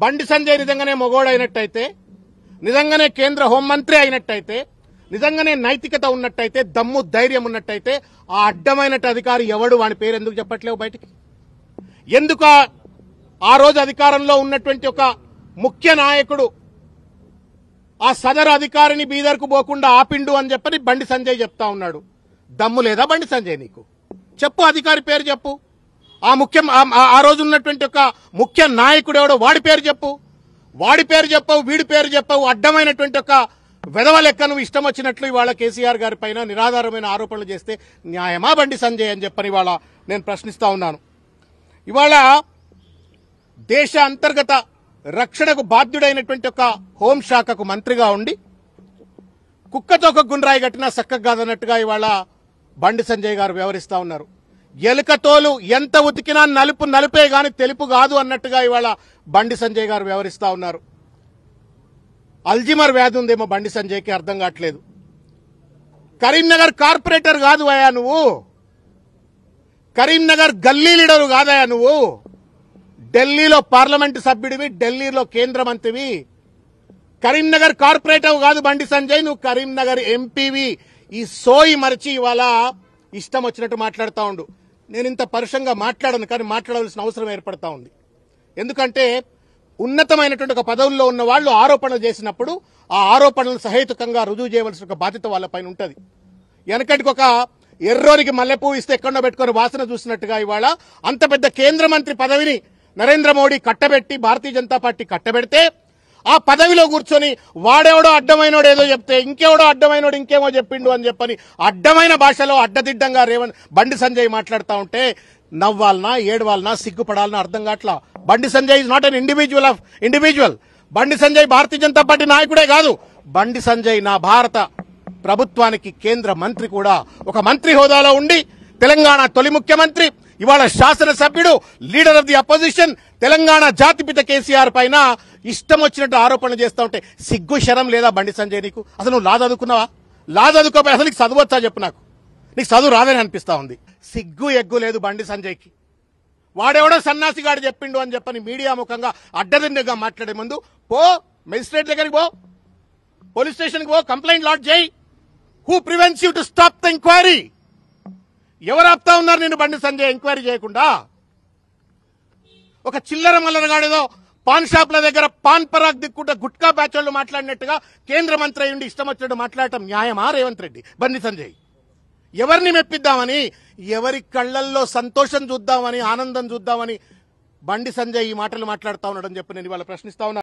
బండి సంజయ్ నిజంగానే మొగోడైనట్టయితే, నిజంగానే కేంద్ర హోంమంత్రి అయినట్టయితే, నిజంగానే నైతికత ఉన్నట్టయితే, దమ్ము ధైర్యం ఉన్నట్టయితే ఆ అడ్డమైన అధికారి ఎవడు, వాని పేరు ఎందుకు చెప్పట్లేవు బయటికి? ఎందుకు ఆ రోజు అధికారంలో ఉన్నటువంటి ఒక ముఖ్య నాయకుడు ఆ సదరు అధికారిని బీదర్కు పోకుండా ఆపిండు అని చెప్పని బండి సంజయ్ చెప్తా ఉన్నాడు. దమ్ము లేదా బండి సంజయ్ నీకు? చెప్పు, అధికారి పేరు చెప్పు. ఆ రోజు ఉన్నటువంటి ఒక ముఖ్య నాయకుడు ఎవడో వాడి పేరు చెప్పు. వాడి పేరు చెప్పవు, వీడి పేరు చెప్పవు. అడ్డమైనటువంటి ఒక వెధవ లెక్క నువ్వు ఇష్టం వచ్చినట్లు ఇవాళ కేసీఆర్ గారి పైన నిరాధారమైన ఆరోపణలు చేస్తే న్యాయమా బండి సంజయ్ అని చెప్పని ఇవాళ నేను ప్రశ్నిస్తా ఉన్నాను. ఇవాళ దేశ అంతర్గత రక్షణకు బాధ్యుడైనటువంటి ఒక హోంశాఖకు మంత్రిగా ఉండి కుక్కతో ఒక గుండ్రాయి కట్టినా చక్కగా కాదన్నట్టుగా ఇవాళ బండి సంజయ్ గారు వ్యవహరిస్తా ఉన్నారు. ఎలుకతోలు ఎంత ఉతికినా నలుపు నలుపే గాని తెలుపు కాదు అన్నట్టుగా ఇవాళ బండి సంజయ్ గారు వ్యవహరిస్తా ఉన్నారు. అల్జిమర్ వ్యాధి ఉందేమో బండి సంజయ్కి, అర్థం కావట్లేదు. కరీంనగర్ కార్పొరేటర్ కాదు అయ్యా నువ్వు, కరీంనగర్ గల్లీ లీడరు కాదయా నువ్వు. ఢిల్లీలో పార్లమెంటు సభ్యుడివి, ఢిల్లీలో కేంద్ర మంత్రివి. కరీంనగర్ కార్పొరేటర్ కాదు బండి సంజయ్, నువ్వు కరీంనగర్ ఎంపీవి. ఈ సోయి మరిచి ఇవాళ ఇష్టం వచ్చినట్టు మాట్లాడుతూ ఉండు. నేను ఇంత పరుషంగా మాట్లాడను, కానీ మాట్లాడవలసిన అవసరం ఏర్పడతా ఉంది. ఎందుకంటే ఉన్నతమైనటువంటి ఒక పదవుల్లో ఉన్న వాళ్ళు ఆరోపణలు చేసినప్పుడు ఆ ఆరోపణలను సహేతుకంగా రుజువు చేయవలసిన ఒక బాధ్యత వాళ్ళపైన ఉంటుంది. వెనకటికి ఒక ఎర్రోనికి మల్లెపూ ఇస్తే ఎక్కడో పెట్టుకుని వాసన చూసినట్టుగా ఇవాళ అంత పెద్ద కేంద్ర మంత్రి పదవిని నరేంద్ర మోడీ కట్టబెట్టి, భారతీయ జనతా పార్టీ కట్టబెడితే ఆ పదవిలో కూర్చొని వాడెవడో అడ్డమైనోడు ఏదో చెప్తే ఇంకెవడో అడ్డమైనోడు ఇంకేమో చెప్పిండు అని చెప్పని అడ్డమైన భాషలో అడ్డదిడ్డంగా బండి సంజయ్ మాట్లాడుతూ ఉంటే నవ్వాలనా, ఏడవాలనా, సిగ్గుపడాలనా అర్థం కావట్లా. Bandi Sanjay is not an individual. Bandi Sanjay Bharatiya Janata party నాయకుడే కాదు, బండి సంజయ్ నా భారత ప్రభుత్వానికి కేంద్ర మంత్రి కూడా. ఒక మంత్రి హోదాలో ఉండి తెలంగాణ తొలి ముఖ్యమంత్రి, ఇవాళ శాసనసభ్యుడు, leader of the opposition, Telangana జాతిపిత కేసీఆర్ పైన ఇష్టం వచ్చినట్టు ఆరోపణలు చేస్తూ ఉంటే సిగ్గు శరం లేదా బండి సంజయ్ నీకు? అసలు నువ్వు లా చదువుకున్నావా? లా చదువుకోపోయి అసలు నీకు చదవచ్చా చెప్పు నాకు? నీకు చదువు రాదని అనిపిస్తా ఉంది. సిగ్గు ఎగ్గు లేదు బండి సంజయ్కి. వాడెవడో సన్నాసిగాడు చెప్పిండు అని చెప్పని మీడియా ముఖంగా అడ్డదిడ్డంగా మాట్లాడే ముందు పో, మెజిస్ట్రేట్ దగ్గరికి పో, పోలీస్ స్టేషన్కి పో, కంప్లైంట్ లాడ్జ్ చేయి. Who prevents you to stop the enquiry? ఎవరు ఆపుతా ఉన్నారు నేను బండి సంజయ్ ఎంక్వైరీ చేయకుండా? ఒక చిల్లర మల్లరగాడేదో పాన్ షాప్ల దగ్గర పాన్ పరాగ్ దిక్కుంటే గుట్కా బ్యాచ్ వాళ్ళు మాట్లాడినట్టుగా కేంద్ర మంత్రి అయ్యుండి ఇష్టం వచ్చినట్టు మాట్లాడటం న్యాయమా రేవంత్ రెడ్డి? బండి సంజయ్ ఎవరిని మెప్పిద్దామని, ఎవరి కళ్లల్లో సంతోషం చూద్దామని, ఆనందం చూద్దామని బండి సంజయ్ ఈ మాటలు మాట్లాడుతా ఉన్నాడని చెప్పి నేను ఇవాళ ప్రశ్నిస్తా ఉన్నా.